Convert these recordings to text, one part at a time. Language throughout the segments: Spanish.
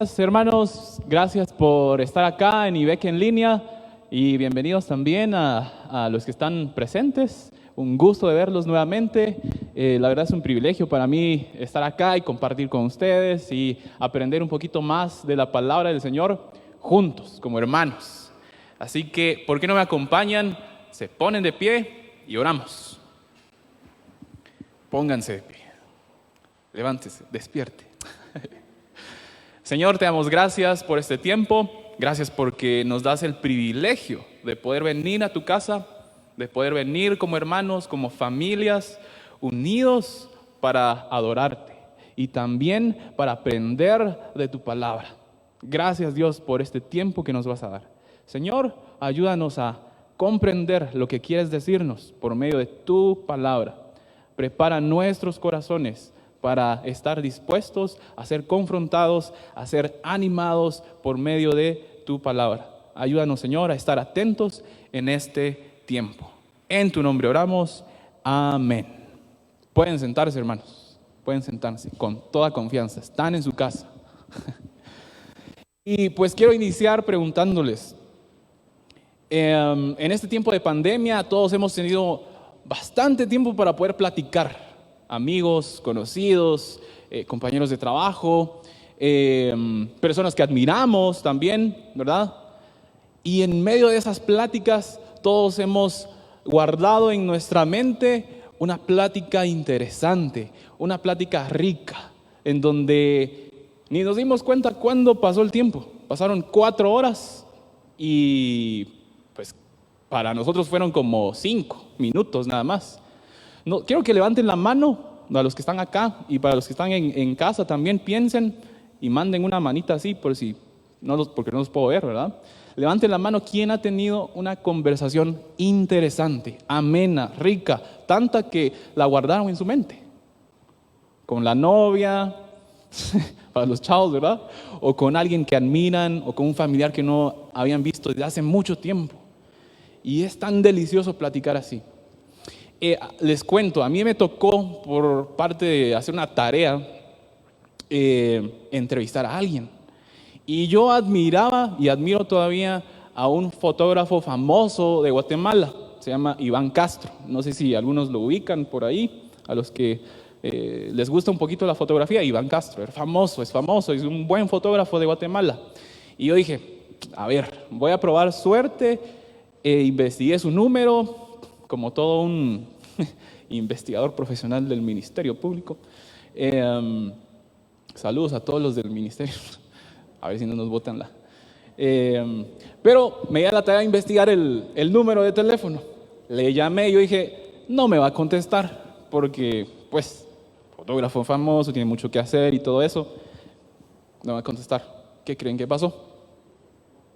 Hermanos, gracias por estar acá en IBEC en línea y bienvenidos también a los que están presentes. Un gusto de verlos nuevamente. La verdad es un privilegio para mí estar acá y compartir con ustedes y aprender un poquito más de la palabra del Señor juntos, como hermanos. Así que, ¿por qué no me acompañan? Se ponen de pie y oramos. Pónganse de pie. Levántese, despierte. Señor, te damos gracias por este tiempo. Gracias porque nos das el privilegio de poder venir a tu casa, de poder venir como hermanos, como familias, unidos para adorarte y también para aprender de tu palabra. Gracias, Dios, por este tiempo que nos vas a dar. Señor, ayúdanos a comprender lo que quieres decirnos por medio de tu palabra. Prepara nuestros corazones para estar dispuestos a ser confrontados, a ser animados por medio de tu palabra. Ayúdanos, Señor, a estar atentos en este tiempo. En tu nombre oramos. Amén. Pueden sentarse, hermanos. Pueden sentarse con toda confianza. Están en su casa. Y pues quiero iniciar preguntándoles. En este tiempo de pandemia todos hemos tenido bastante tiempo para poder platicar. Amigos, conocidos, compañeros de trabajo, personas que admiramos también, ¿verdad? Y en medio de esas pláticas, todos hemos guardado en nuestra mente una plática interesante, una plática rica, en donde ni nos dimos cuenta cuándo pasó el tiempo. Pasaron 4 horas y pues para nosotros fueron como 5 minutos nada más. No, quiero que levanten la mano a los que están acá y para los que están en casa también piensen y manden una manita así porque no los puedo ver, ¿verdad? Levanten la mano quién ha tenido una conversación interesante, amena, rica, tanta que la guardaron en su mente. Con la novia, para los chavos, ¿verdad? O con alguien que admiran o con un familiar que no habían visto desde hace mucho tiempo. Y es tan delicioso platicar así. Les cuento, a mí me tocó por parte de hacer una tarea entrevistar a alguien y yo admiraba y admiro todavía a un fotógrafo famoso de Guatemala, se llama Iván Castro. No sé si algunos lo ubican por ahí, a los que les gusta un poquito la fotografía. Iván Castro es famoso, es un buen fotógrafo de Guatemala. Y yo dije, a ver, voy a probar suerte. Investigué su número como todo un investigador profesional del Ministerio Público. Saludos a todos los del Ministerio, a ver si no nos botan pero me di a la tarea de investigar el número de teléfono. Le llamé y yo dije, no me va a contestar porque, pues, fotógrafo famoso, tiene mucho que hacer y todo eso. No me va a contestar. ¿Qué creen que pasó?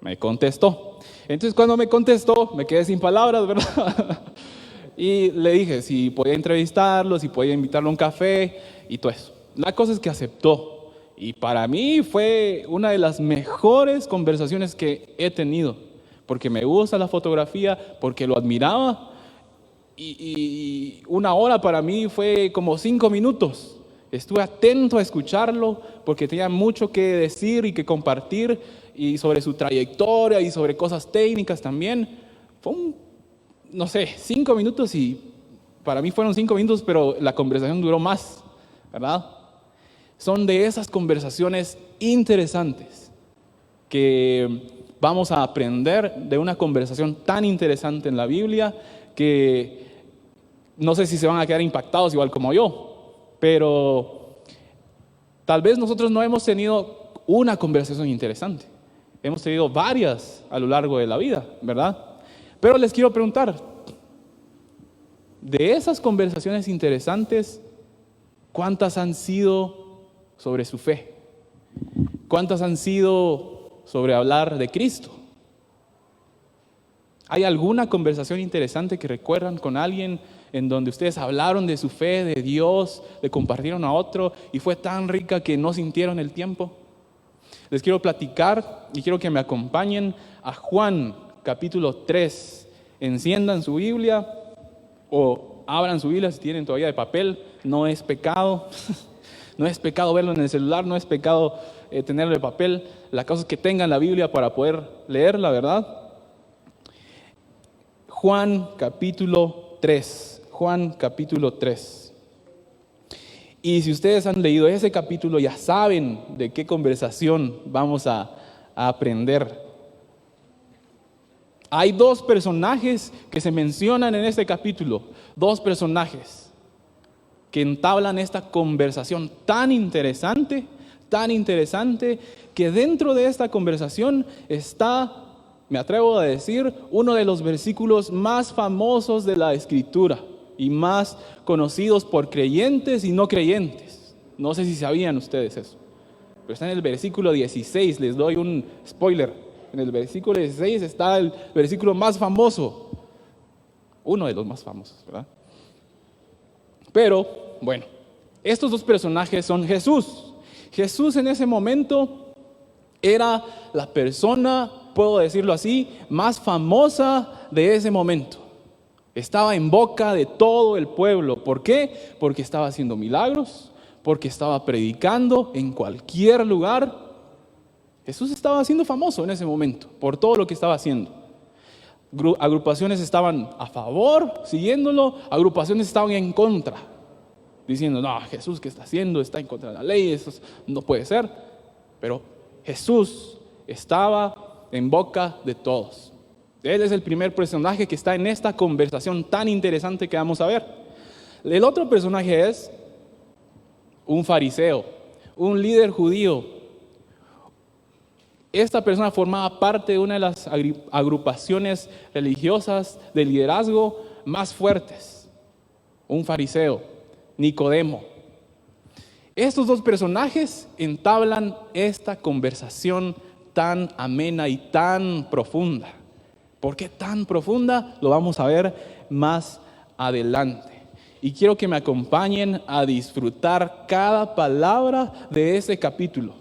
Me contestó. Entonces, cuando me contestó, me quedé sin palabras, ¿verdad? Y le dije si podía entrevistarlo, si podía invitarlo a un café y todo eso. La cosa es que aceptó. Y para mí fue una de las mejores conversaciones que he tenido. Porque me gusta la fotografía, porque lo admiraba. Y 1 hora para mí fue como 5 minutos. Estuve atento a escucharlo porque tenía mucho que decir y que compartir. Y sobre su trayectoria y sobre cosas técnicas también. Fue 5 minutos y para mí fueron 5 minutos, pero la conversación duró más, ¿verdad? Son de esas conversaciones interesantes que vamos a aprender de una conversación tan interesante en la Biblia que no sé si se van a quedar impactados igual como yo, pero tal vez nosotros no hemos tenido una conversación interesante. Hemos tenido varias a lo largo de la vida, ¿verdad? Pero les quiero preguntar, de esas conversaciones interesantes, ¿cuántas han sido sobre su fe? ¿Cuántas han sido sobre hablar de Cristo? ¿Hay alguna conversación interesante que recuerdan con alguien en donde ustedes hablaron de su fe, de Dios, le compartieron a otro y fue tan rica que no sintieron el tiempo? Les quiero platicar y quiero que me acompañen a Juan capítulo 3. Enciendan su Biblia o abran su Biblia si tienen todavía de papel, no es pecado. No es pecado verlo en el celular, no es pecado tenerlo en papel. La cosa es que tengan la Biblia para poder leerla, ¿verdad? Juan capítulo 3. Juan capítulo 3. Y si ustedes han leído ese capítulo, ya saben de qué conversación vamos a aprender. Hay dos personajes que se mencionan en este capítulo, dos personajes que entablan esta conversación tan interesante, que dentro de esta conversación está, me atrevo a decir, uno de los versículos más famosos de la Escritura y más conocidos por creyentes y no creyentes. No sé si sabían ustedes eso, pero está en el versículo 16, les doy un spoiler. En el versículo 16 está el versículo más famoso, uno de los más famosos, ¿verdad? Pero, bueno, estos dos personajes son Jesús. Jesús en ese momento era la persona, puedo decirlo así, más famosa de ese momento. Estaba en boca de todo el pueblo. ¿Por qué? Porque estaba haciendo milagros, porque estaba predicando en cualquier lugar. Jesús estaba siendo famoso en ese momento por todo lo que estaba haciendo. Agrupaciones estaban a favor, siguiéndolo, agrupaciones estaban en contra, diciendo, no, Jesús, ¿qué está haciendo? Está en contra de la ley, eso no puede ser. Pero Jesús estaba en boca de todos. Él es el primer personaje que está en esta conversación tan interesante que vamos a ver. El otro personaje es un fariseo, un líder judío. Esta persona formaba parte de una de las agrupaciones religiosas de liderazgo más fuertes. Un fariseo, Nicodemo. Estos dos personajes entablan esta conversación tan amena y tan profunda. ¿Por qué tan profunda? Lo vamos a ver más adelante. Y quiero que me acompañen a disfrutar cada palabra de ese capítulo.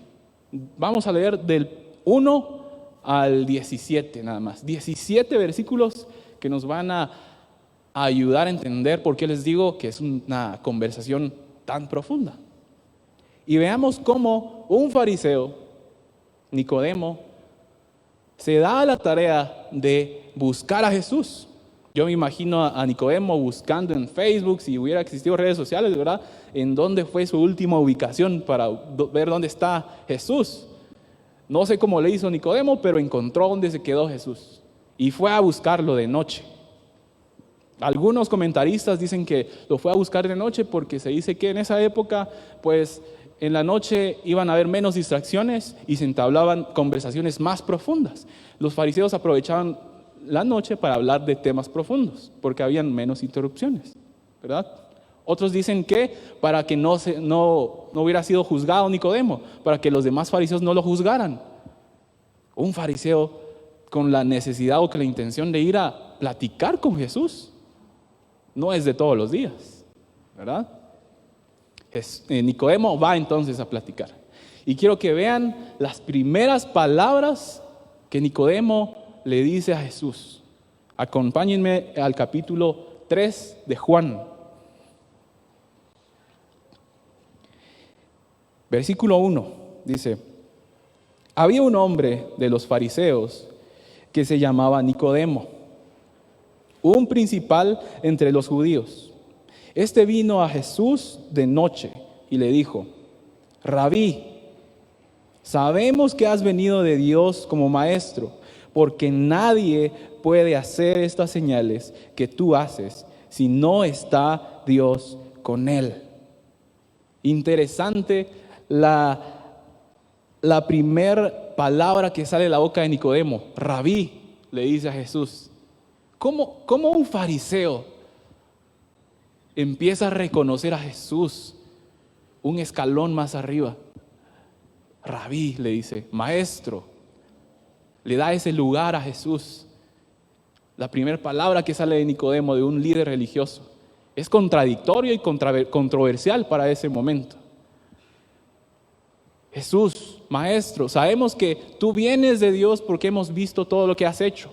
Vamos a leer del 1 al 17 nada más. 17 versículos que nos van a ayudar a entender por qué les digo que es una conversación tan profunda. Y veamos cómo un fariseo, Nicodemo, se da a la tarea de buscar a Jesús. Yo me imagino a Nicodemo buscando en Facebook, si hubiera existido redes sociales, ¿verdad? En dónde fue su última ubicación para ver dónde está Jesús. No sé cómo le hizo Nicodemo, pero encontró dónde se quedó Jesús y fue a buscarlo de noche. Algunos comentaristas dicen que lo fue a buscar de noche porque se dice que en esa época, pues en la noche iban a haber menos distracciones y se entablaban conversaciones más profundas. Los fariseos aprovechaban la noche para hablar de temas profundos porque habían menos interrupciones, ¿verdad? Otros dicen que para que no hubiera sido juzgado Nicodemo, para que los demás fariseos no lo juzgaran. Un fariseo con la necesidad o con la intención de ir a platicar con Jesús no es de todos los días, ¿verdad? Nicodemo va entonces a platicar. Y quiero que vean las primeras palabras que Nicodemo le dice a Jesús. Acompáñenme al capítulo 3 de Juan. Versículo 1 dice: había un hombre de los fariseos que se llamaba Nicodemo, un principal entre los judíos. Este vino a Jesús de noche y le dijo: Rabí, sabemos que has venido de Dios como maestro, porque nadie puede hacer estas señales que tú haces si no está Dios con él. Interesante la primera palabra que sale de la boca de Nicodemo. Rabí, le dice a Jesús. ¿Cómo un fariseo empieza a reconocer a Jesús un escalón más arriba? Rabí, le dice, maestro. Le da ese lugar a Jesús. La primera palabra que sale de Nicodemo, de un líder religioso, es contradictorio y controversial para ese momento. Jesús, maestro, sabemos que tú vienes de Dios porque hemos visto todo lo que has hecho.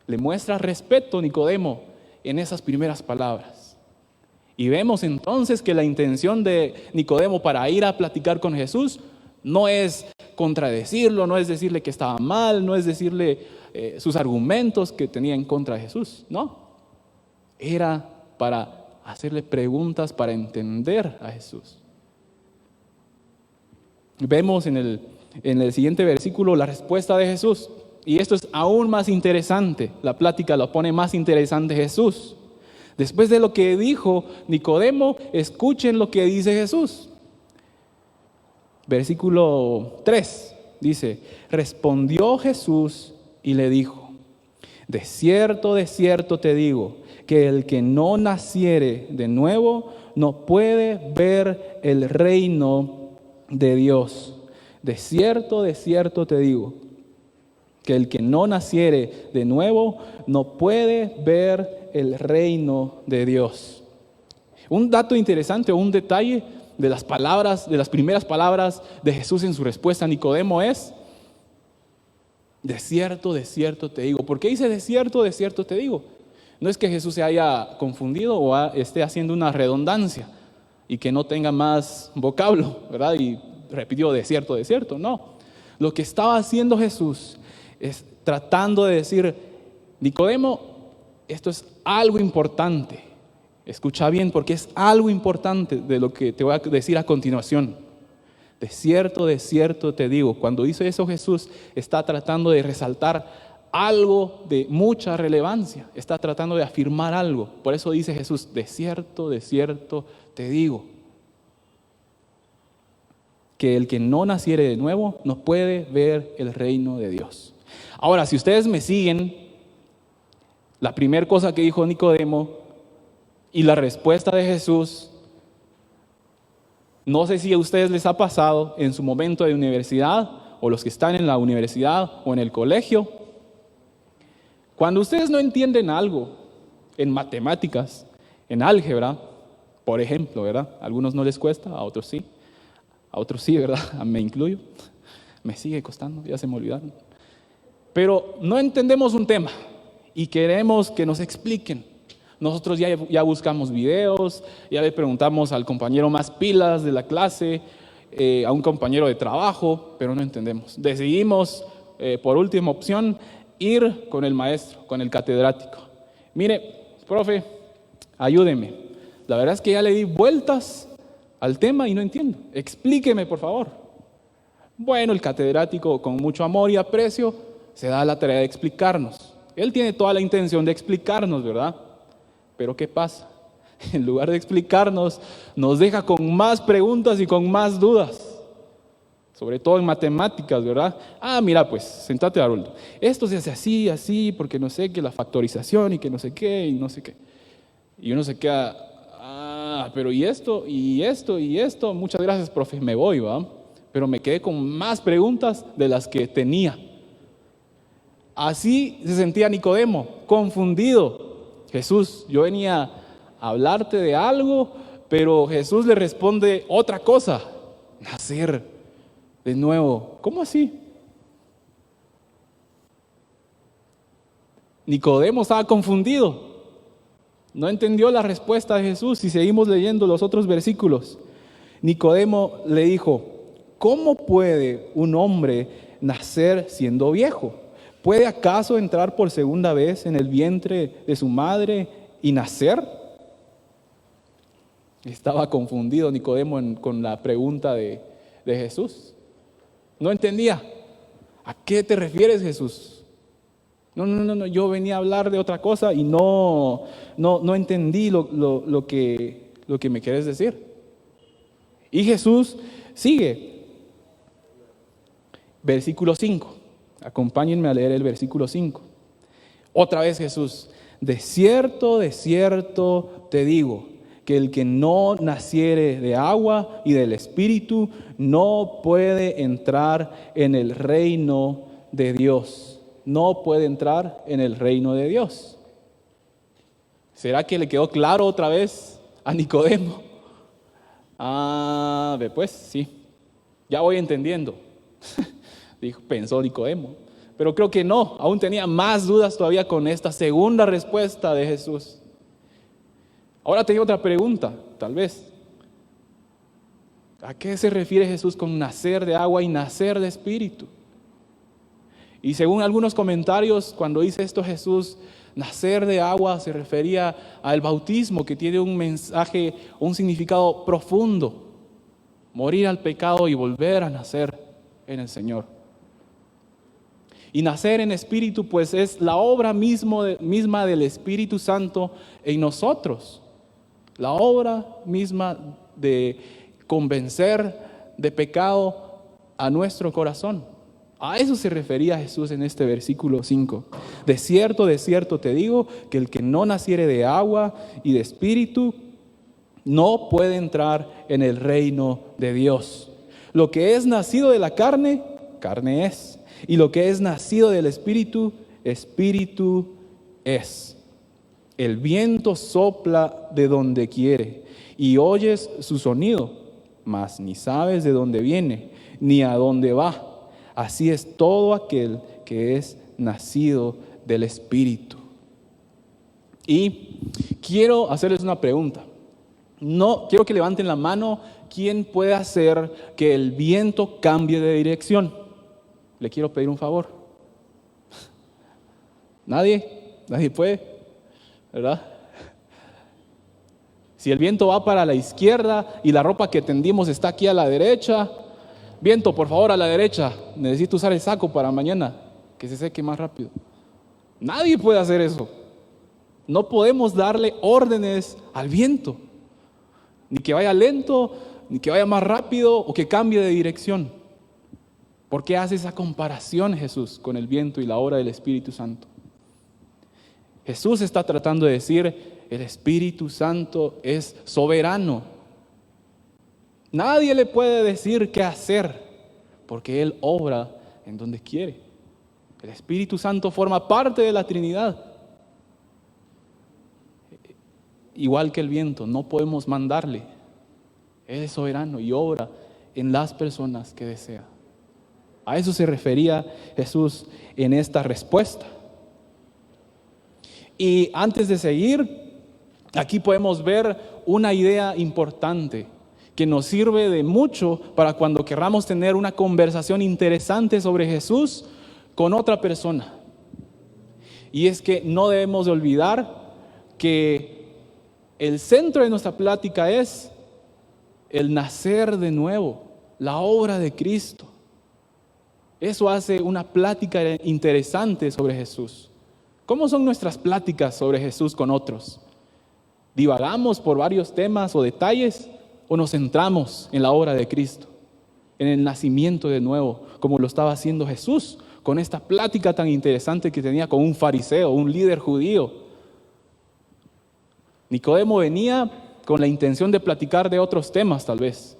Le muestra respeto Nicodemo en esas primeras palabras. Y vemos entonces que la intención de Nicodemo para ir a platicar con Jesús no es contradecirlo, no es decirle que estaba mal, no es decirle sus argumentos que tenía en contra de Jesús, no. Era para hacerle preguntas para entender a Jesús. Vemos en el siguiente versículo la respuesta de Jesús. Y esto es aún más interesante. La plática lo pone más interesante Jesús. Después de lo que dijo Nicodemo, escuchen lo que dice Jesús. Versículo 3 dice: respondió Jesús y le dijo: de cierto te digo, que el que no naciere de nuevo no puede ver el reino de Dios. De cierto te digo, que el que no naciere de nuevo no puede ver el reino de Dios. Un dato interesante o un detalle de las primeras palabras de Jesús en su respuesta a Nicodemo es: de cierto te digo. ¿Por qué dice de cierto te digo? No es que Jesús se haya confundido o esté haciendo una redundancia y que no tenga más vocablo, ¿verdad? Y repitió de cierto, no. Lo que estaba haciendo Jesús es tratando de decir: Nicodemo, esto es algo importante. Escucha bien, porque es algo importante de lo que te voy a decir a continuación. De cierto te digo. Cuando dice eso Jesús está tratando de resaltar algo de mucha relevancia. Está tratando de afirmar algo. Por eso dice Jesús: de cierto te digo, que el que no naciere de nuevo no puede ver el reino de Dios. Ahora, si ustedes me siguen, la primera cosa que dijo Nicodemo y la respuesta de Jesús, no sé si a ustedes les ha pasado en su momento de universidad, o los que están en la universidad o en el colegio, cuando ustedes no entienden algo en matemáticas, en álgebra, por ejemplo, ¿verdad? A algunos no les cuesta, a otros sí, ¿verdad? Me incluyo, me sigue costando, ya se me olvidaron. Pero no entendemos un tema y queremos que nos expliquen. Nosotros ya buscamos videos, ya le preguntamos al compañero más pilas de la clase, a un compañero de trabajo, pero no entendemos. Decidimos, por última opción, ir con el maestro, con el catedrático. Mire, profe, ayúdeme. La verdad es que ya le di vueltas al tema y no entiendo. Explíqueme, por favor. Bueno, el catedrático, con mucho amor y aprecio, se da la tarea de explicarnos. Él tiene toda la intención de explicarnos, ¿verdad? Pero ¿qué pasa? En lugar de explicarnos, nos deja con más preguntas y con más dudas. Sobre todo en matemáticas, ¿verdad? Mira, pues, sentate, Haroldo. Esto se hace así, porque no sé qué, la factorización y que no sé qué, y no sé qué. Y uno se queda, pero ¿y esto? ¿Y esto? ¿Y esto? Muchas gracias, profe, me voy, ¿va? Pero me quedé con más preguntas de las que tenía. Así se sentía Nicodemo, confundido. Jesús, yo venía a hablarte de algo, pero Jesús le responde otra cosa: nacer de nuevo. ¿Cómo así? Nicodemo estaba confundido, no entendió la respuesta de Jesús. Y seguimos leyendo los otros versículos. Nicodemo le dijo: ¿cómo puede un hombre nacer siendo viejo? ¿Puede acaso entrar por segunda vez en el vientre de su madre y nacer? Estaba confundido Nicodemo con la pregunta de Jesús. No entendía. ¿A qué te refieres, Jesús? No, yo venía a hablar de otra cosa y no entendí lo que me quieres decir. Y Jesús sigue. Versículo 5. Acompáñenme a leer el versículo 5. Otra vez Jesús: de cierto te digo, que el que no naciere de agua y del Espíritu no puede entrar en el reino de Dios. No puede entrar en el reino de Dios. ¿Será que le quedó claro otra vez a Nicodemo? Pues sí, ya voy entendiendo. Pensó Nicodemo, pero creo que no, aún tenía más dudas todavía con esta segunda respuesta de Jesús. Ahora tengo otra pregunta, tal vez. ¿A qué se refiere Jesús con nacer de agua y nacer de espíritu? Y según algunos comentarios, cuando dice esto Jesús, nacer de agua se refería al bautismo, que tiene un mensaje, un significado profundo. Morir al pecado y volver a nacer en el Señor. Y nacer en espíritu, pues es la obra misma del Espíritu Santo en nosotros. La obra misma de convencer de pecado a nuestro corazón. A eso se refería Jesús en este versículo 5. De cierto te digo, que el que no naciere de agua y de espíritu, no puede entrar en el reino de Dios. Lo que es nacido de la carne, carne es. Y lo que es nacido del espíritu, espíritu es. El viento sopla de donde quiere y oyes su sonido, mas ni sabes de dónde viene, ni a dónde va. Así es todo aquel que es nacido del Espíritu. Y quiero hacerles una pregunta. No, quiero que levanten la mano. ¿Quién puede hacer que el viento cambie de dirección? Le quiero pedir un favor. Nadie puede, ¿verdad? Si el viento va para la izquierda y la ropa que tendimos está aquí a la derecha, viento, por favor, a la derecha. Necesito usar el saco para mañana, que se seque más rápido. Nadie puede hacer eso. No podemos darle órdenes al viento. Ni que vaya lento, ni que vaya más rápido o que cambie de dirección. ¿Por qué hace esa comparación Jesús con el viento y la obra del Espíritu Santo? Jesús está tratando de decir, el Espíritu Santo es soberano. Nadie le puede decir qué hacer, porque Él obra en donde quiere. El Espíritu Santo forma parte de la Trinidad. Igual que el viento, no podemos mandarle. Él es soberano y obra en las personas que desea. A eso se refería Jesús en esta respuesta. Y antes de seguir, aquí podemos ver una idea importante que nos sirve de mucho para cuando querramos tener una conversación interesante sobre Jesús con otra persona. Y es que no debemos de olvidar que el centro de nuestra plática es el nacer de nuevo, la obra de Cristo. Eso hace una plática interesante sobre Jesús. ¿Cómo son nuestras pláticas sobre Jesús con otros? ¿Divagamos por varios temas o detalles o nos centramos en la obra de Cristo, en el nacimiento de nuevo, como lo estaba haciendo Jesús con esta plática tan interesante que tenía con un fariseo, un líder judío? Nicodemo venía con la intención de platicar de otros temas tal vez,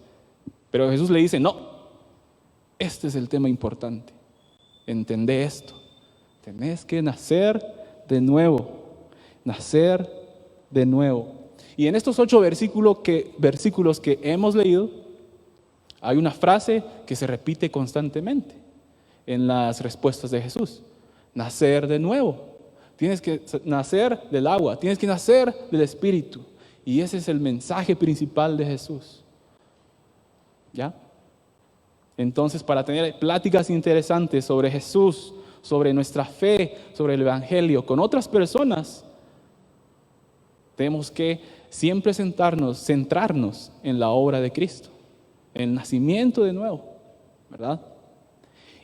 pero Jesús le dice, no, este es el tema importante, entendé esto, tenés que nacer de nuevo, nacer de nuevo. Y en estos 8 versículos que hemos leído, hay una frase que se repite constantemente en las respuestas de Jesús, nacer de nuevo. Tienes que nacer del agua, tienes que nacer del Espíritu. Y ese es el mensaje principal de Jesús. ¿Ya? Entonces, para tener pláticas interesantes sobre Jesús, sobre nuestra fe, sobre el Evangelio con otras personas, tenemos que siempre centrarnos en la obra de Cristo, en el nacimiento de nuevo, ¿verdad?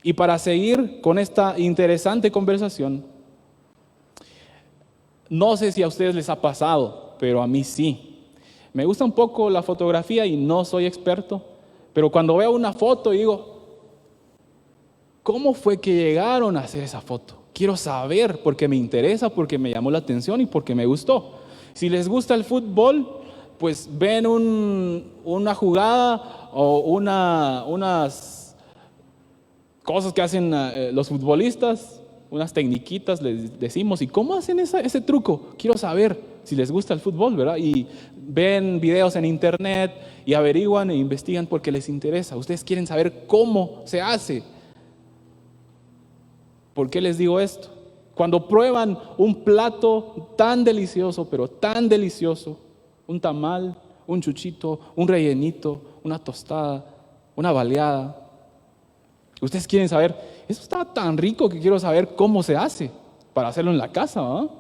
Y para seguir con esta interesante conversación, no sé si a ustedes les ha pasado, pero a mí sí. Me gusta un poco la fotografía y no soy experto, pero cuando veo una foto digo, ¿cómo fue que llegaron a hacer esa foto? Quiero saber porque me interesa, porque me llamó la atención y porque me gustó. Si les gusta el fútbol, pues ven una jugada o unas cosas que hacen los futbolistas, unas tecniquitas les decimos, ¿y cómo hacen ese truco? Quiero saber si les gusta el fútbol, ¿verdad? Y ven videos en internet y averiguan e investigan porque les interesa. Ustedes quieren saber cómo se hace. ¿Por qué les digo esto? Cuando prueban un plato tan delicioso, pero tan delicioso, un tamal, un chuchito, un rellenito, una tostada, una baleada. Ustedes quieren saber, eso está tan rico que quiero saber cómo se hace para hacerlo en la casa, ¿no?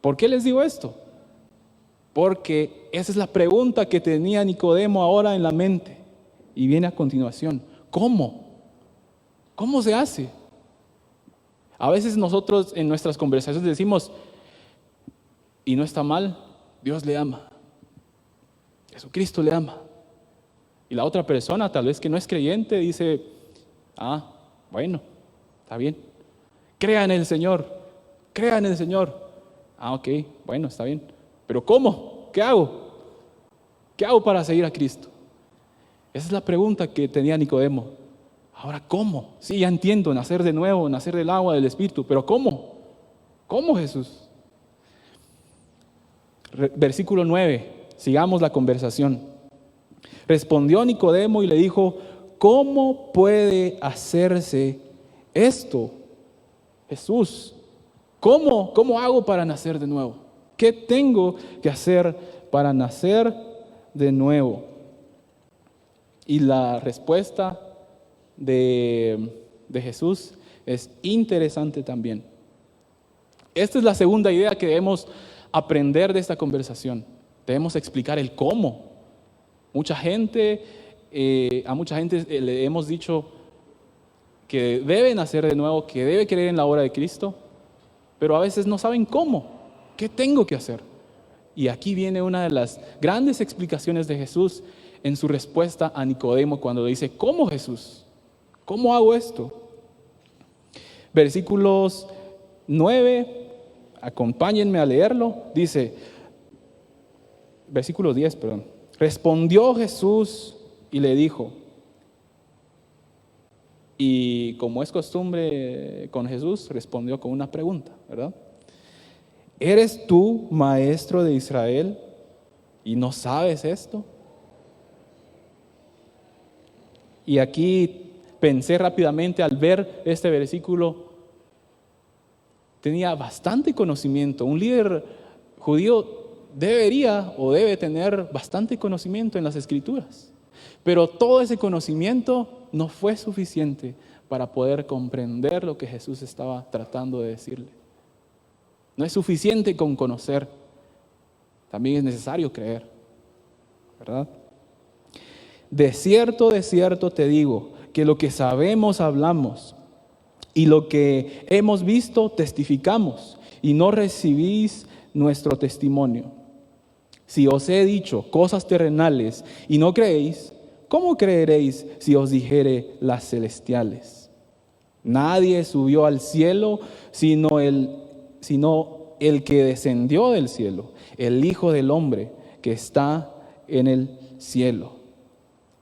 ¿Por qué les digo esto? Porque esa es la pregunta que tenía Nicodemo ahora en la mente. Y viene a continuación. ¿Cómo? ¿Cómo se hace? A veces nosotros en nuestras conversaciones decimos, y no está mal, Dios le ama. Jesucristo le ama. Y la otra persona, tal vez que no es creyente, dice, bueno, está bien. Crea en el Señor, crea en el Señor. Ok, bueno, está bien. Pero ¿cómo? ¿Qué hago? ¿Qué hago para seguir a Cristo? Esa es la pregunta que tenía Nicodemo. Ahora, ¿cómo? Sí, ya entiendo, nacer de nuevo, nacer del agua, del Espíritu, pero ¿cómo? ¿Cómo, Jesús? Versículo 9, sigamos la conversación. Respondió Nicodemo y le dijo, ¿cómo puede hacerse esto? Jesús, ¿cómo hago para nacer de nuevo? ¿Qué tengo que hacer para nacer de nuevo? Y la respuesta de Jesús es interesante también. Esta es la segunda idea que debemos aprender de esta conversación. Debemos explicar el cómo. A mucha gente le hemos dicho que debe nacer de nuevo, que debe creer en la obra de Cristo, pero a veces no saben cómo. ¿Qué tengo que hacer? Y aquí viene una de las grandes explicaciones de Jesús en su respuesta a Nicodemo cuando le dice, ¿cómo, Jesús? ¿Cómo hago esto? Versículos 9, acompáñenme a leerlo, dice, versículo 10, perdón. Respondió Jesús y le dijo, y como es costumbre con Jesús, respondió con una pregunta, ¿verdad? ¿Eres tú maestro de Israel y no sabes esto? Y aquí pensé rápidamente al ver este versículo, tenía bastante conocimiento. Un líder judío debería o debe tener bastante conocimiento en las Escrituras. Pero todo ese conocimiento no fue suficiente para poder comprender lo que Jesús estaba tratando de decirle. No es suficiente con conocer, también es necesario creer, ¿verdad? De cierto te digo, que lo que sabemos hablamos, y lo que hemos visto testificamos, y no recibís nuestro testimonio. Si os he dicho cosas terrenales y no creéis, ¿cómo creeréis si os dijere las celestiales? Nadie subió al cielo sino el que descendió del cielo, el Hijo del Hombre que está en el cielo.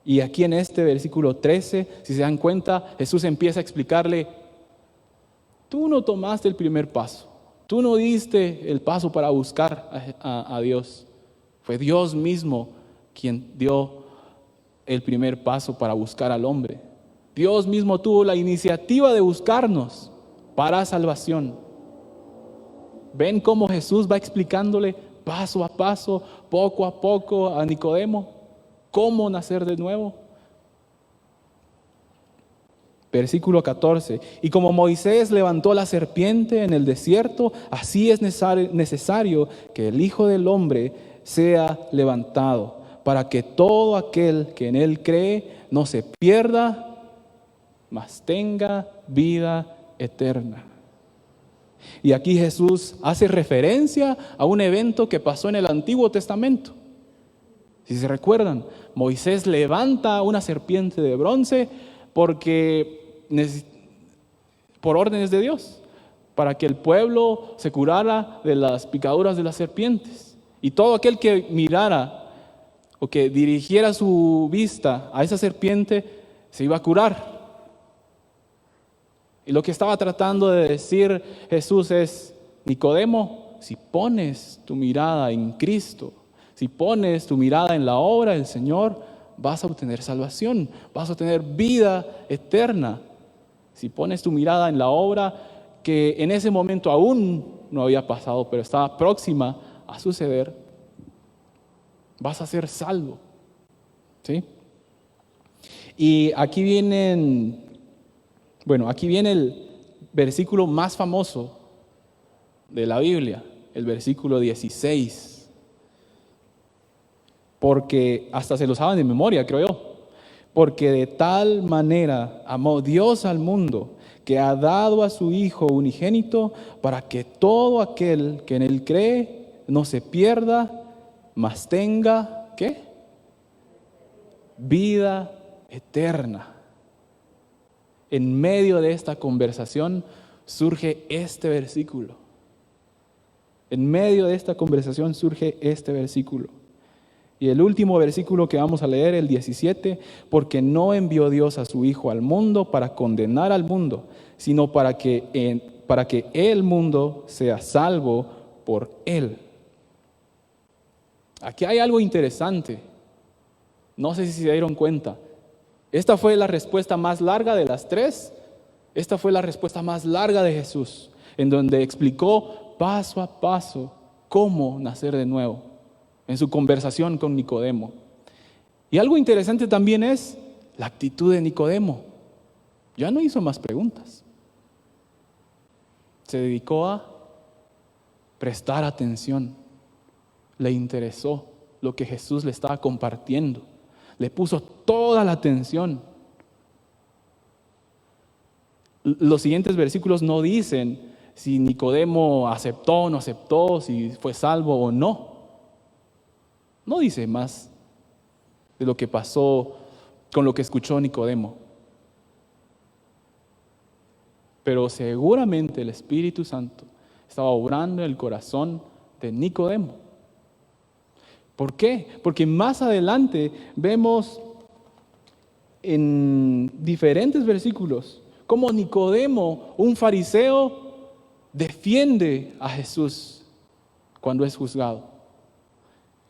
Y aquí en este versículo 13, si se dan cuenta, Jesús empieza a explicarle, tú no tomaste el primer paso, tú no diste el paso para buscar a Dios. Fue Dios mismo quien dio el primer paso para buscar al hombre. Dios mismo tuvo la iniciativa de buscarnos para salvación. ¿Ven cómo Jesús va explicándole paso a paso, poco a poco a Nicodemo cómo nacer de nuevo? Versículo 14. Y como Moisés levantó la serpiente en el desierto, así es necesario que el Hijo del Hombre sea levantado, para que todo aquel que en él cree no se pierda, mas tenga vida eterna. Y aquí Jesús hace referencia a un evento que pasó en el Antiguo Testamento. Si se recuerdan, Moisés levanta una serpiente de bronce por órdenes de Dios, para que el pueblo se curara de las picaduras de las serpientes. Y todo aquel que mirara o que dirigiera su vista a esa serpiente se iba a curar. Y lo que estaba tratando de decir Jesús es, Nicodemo, si pones tu mirada en Cristo, si pones tu mirada en la obra del Señor, vas a obtener salvación, vas a obtener vida eterna. Si pones tu mirada en la obra que en ese momento aún no había pasado, pero estaba próxima a suceder, vas a ser salvo. ¿Sí? Y aquí viene el versículo más famoso de la Biblia, el versículo 16. Porque hasta se lo saben de memoria, creo yo. Porque de tal manera amó Dios al mundo, que ha dado a su Hijo unigénito, para que todo aquel que en él cree no se pierda, mas tenga, ¿qué? Vida eterna. En medio de esta conversación surge este versículo. En medio de esta conversación surge este versículo. Y el último versículo que vamos a leer, el 17, porque no envió Dios a su Hijo al mundo para condenar al mundo, sino para que el mundo sea salvo por él. Aquí hay algo interesante. No sé si se dieron cuenta. Esta fue la respuesta más larga de las tres. Esta fue la respuesta más larga de Jesús, en donde explicó paso a paso cómo nacer de nuevo, en su conversación con Nicodemo. Y algo interesante también es la actitud de Nicodemo. Ya no hizo más preguntas. Se dedicó a prestar atención. Le interesó lo que Jesús le estaba compartiendo. Le puso toda la atención. Los siguientes versículos no dicen si Nicodemo aceptó o no aceptó, si fue salvo o no. No dice más de lo que pasó con lo que escuchó Nicodemo. Pero seguramente el Espíritu Santo estaba obrando en el corazón de Nicodemo. ¿Por qué? Porque más adelante vemos en diferentes versículos cómo Nicodemo, un fariseo, defiende a Jesús cuando es juzgado.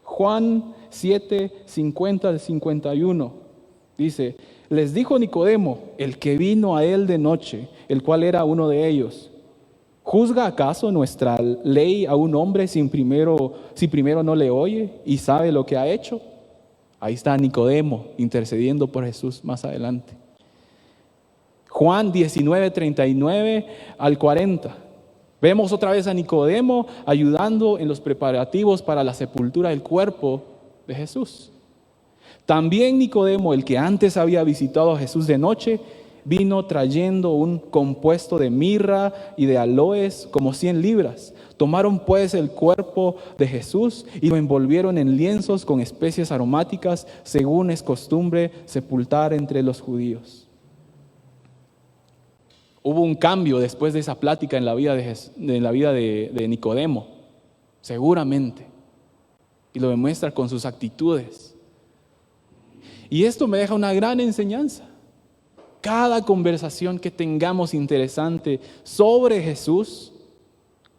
Juan 7, 50-51 dice: les dijo Nicodemo, el que vino a él de noche, el cual era uno de ellos: ¿juzga acaso nuestra ley a un hombre si primero no le oye y sabe lo que ha hecho? Ahí está Nicodemo intercediendo por Jesús más adelante. Juan 19, 39-40. Vemos otra vez a Nicodemo ayudando en los preparativos para la sepultura del cuerpo de Jesús. También Nicodemo, el que antes había visitado a Jesús de noche, vino trayendo un compuesto de mirra y de aloes, como 100 libras. Tomaron pues el cuerpo de Jesús y lo envolvieron en lienzos con especies aromáticas, según es costumbre sepultar entre los judíos. Hubo un cambio después de esa plática en la vida de Nicodemo, seguramente. Y lo demuestra con sus actitudes. Y esto me deja una gran enseñanza. Cada conversación que tengamos interesante sobre Jesús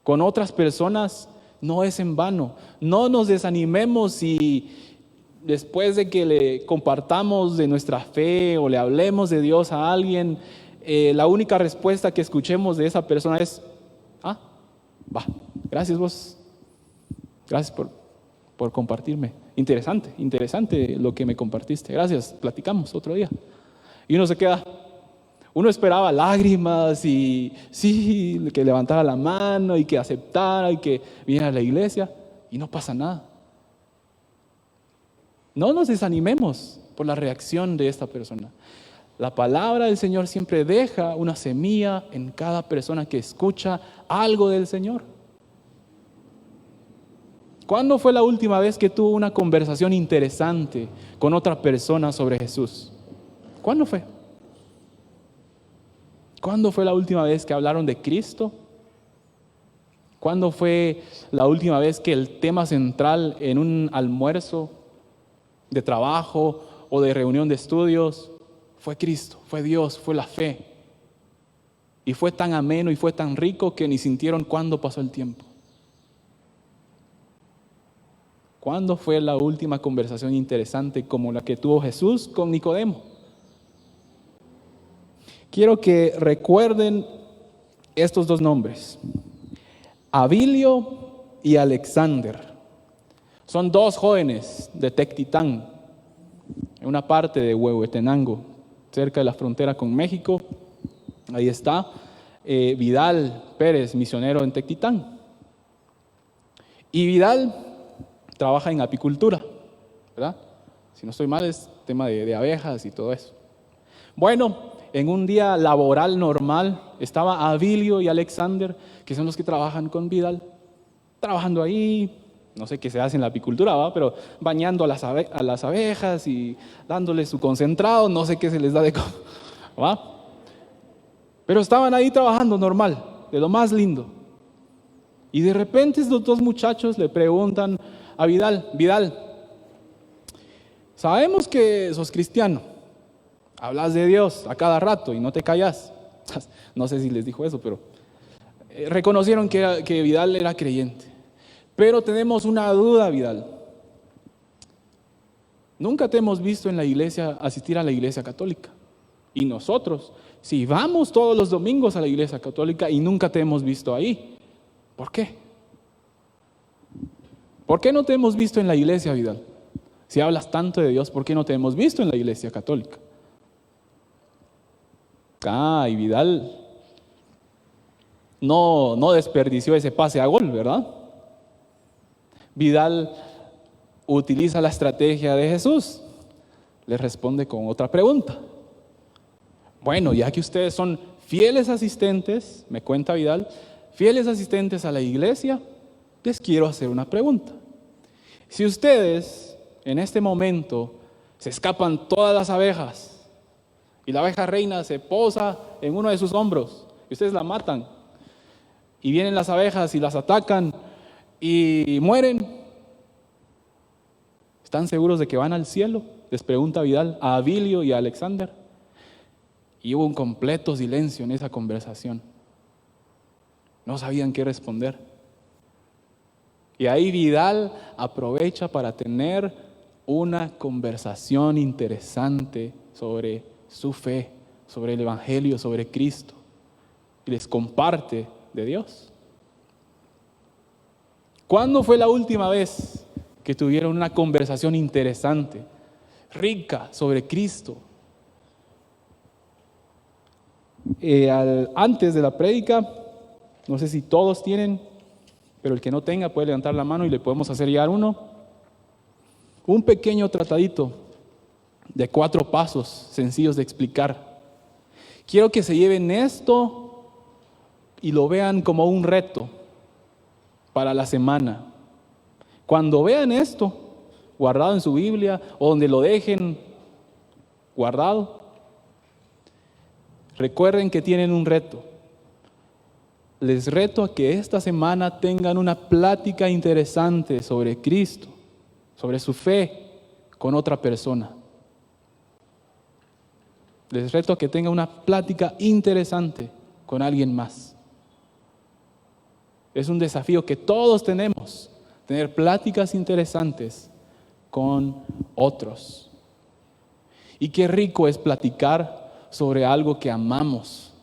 con otras personas no es en vano. No nos desanimemos si después de que le compartamos de nuestra fe o le hablemos de Dios a alguien, la única respuesta que escuchemos de esa persona es: gracias vos, gracias por compartirme. Interesante lo que me compartiste, gracias, platicamos otro día. Y uno se queda, uno esperaba lágrimas y sí, que levantara la mano y que aceptara y que viniera a la iglesia, y no pasa nada. No nos desanimemos por la reacción de esta persona. La palabra del Señor siempre deja una semilla en cada persona que escucha algo del Señor. ¿Cuándo fue la última vez que tuvo una conversación interesante con otra persona sobre Jesús? ¿Cuándo fue? ¿Cuándo fue la última vez que hablaron de Cristo? ¿Cuándo fue la última vez que el tema central en un almuerzo de trabajo o de reunión de estudios fue Cristo, fue Dios, fue la fe? Y fue tan ameno y fue tan rico que ni sintieron cuándo pasó el tiempo. ¿Cuándo fue la última conversación interesante como la que tuvo Jesús con Nicodemo? Quiero que recuerden estos dos nombres: Abilio y Alexander. Son dos jóvenes de Tectitán, en una parte de Huehuetenango, cerca de la frontera con México. Ahí está Vidal Pérez, misionero en Tectitán. Y Vidal trabaja en apicultura, ¿verdad? Si no estoy mal, es tema de abejas y todo eso. Bueno, en un día laboral normal, estaba Abilio y Alexander, que son los que trabajan con Vidal, trabajando ahí, no sé qué se hace en la apicultura, ¿va? Pero bañando a las abejas y dándoles su concentrado, no sé qué se les da de comer, ¿va? Pero estaban ahí trabajando normal, de lo más lindo. Y de repente estos dos muchachos le preguntan a Vidal: Vidal, sabemos que sos cristiano, hablas de Dios a cada rato y no te callas. No sé si les dijo eso, pero reconocieron que Vidal era creyente. Pero tenemos una duda, Vidal. Nunca te hemos visto en la iglesia, asistir a la iglesia católica. Y nosotros, si vamos todos los domingos a la iglesia católica y nunca te hemos visto ahí, ¿por qué? ¿Por qué no te hemos visto en la iglesia, Vidal? Si hablas tanto de Dios, ¿por qué no te hemos visto en la iglesia católica? Y Vidal no desperdició ese pase a gol, ¿verdad? Vidal utiliza la estrategia de Jesús. Le responde con otra pregunta. Bueno, ya que ustedes son fieles asistentes, me cuenta Vidal, fieles asistentes a la iglesia, les quiero hacer una pregunta. Si ustedes en este momento se escapan todas las abejas y la abeja reina se posa en uno de sus hombros y ustedes la matan y vienen las abejas y las atacan y mueren, ¿están seguros de que van al cielo? Les pregunta Vidal a Abilio y a Alexander. Y hubo un completo silencio en esa conversación. No sabían qué responder. Y ahí Vidal aprovecha para tener una conversación interesante sobre su fe, sobre el Evangelio, sobre Cristo. Y les comparte de Dios. ¿Cuándo fue la última vez que tuvieron una conversación interesante, rica, sobre Cristo? Antes de la prédica, no sé si todos tienen, pero el que no tenga puede levantar la mano y le podemos hacer llegar uno. Un pequeño tratadito de 4 pasos sencillos de explicar. Quiero que se lleven esto y lo vean como un reto para la semana. Cuando vean esto guardado en su Biblia o donde lo dejen guardado, recuerden que tienen un reto. Les reto a que esta semana tengan una plática interesante sobre Cristo, sobre su fe con otra persona. Les reto a que tengan una plática interesante con alguien más. Es un desafío que todos tenemos, tener pláticas interesantes con otros. Y qué rico es platicar sobre algo que amamos,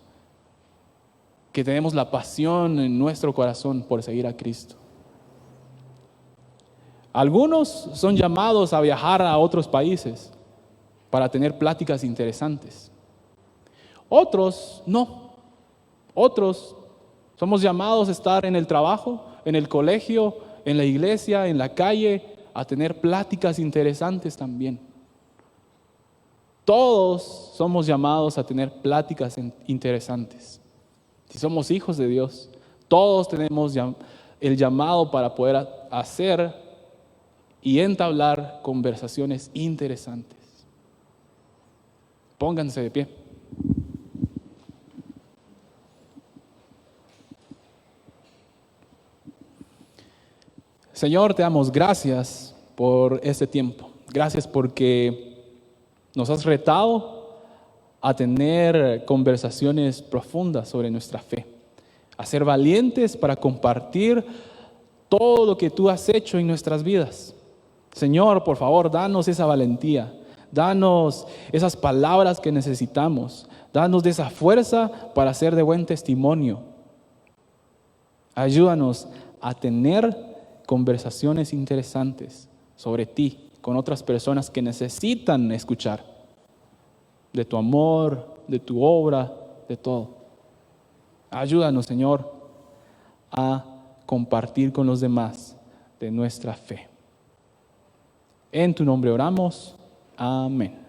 que tenemos la pasión en nuestro corazón por seguir a Cristo. Algunos son llamados a viajar a otros países para tener pláticas interesantes. Otros no. Otros somos llamados a estar en el trabajo, en el colegio, en la iglesia, en la calle, a tener pláticas interesantes también. Todos somos llamados a tener pláticas interesantes. Si somos hijos de Dios, todos tenemos el llamado para poder hacer y entablar conversaciones interesantes. Pónganse de pie. Señor, te damos gracias por este tiempo. Gracias porque nos has retado a tener conversaciones profundas sobre nuestra fe, a ser valientes para compartir todo lo que tú has hecho en nuestras vidas. Señor, por favor, danos esa valentía, danos esas palabras que necesitamos, danos de esa fuerza para ser de buen testimonio. Ayúdanos a tener conversaciones interesantes sobre ti con otras personas que necesitan escuchar de tu amor, de tu obra, de todo. Ayúdanos, Señor, a compartir con los demás de nuestra fe. En tu nombre oramos. Amén.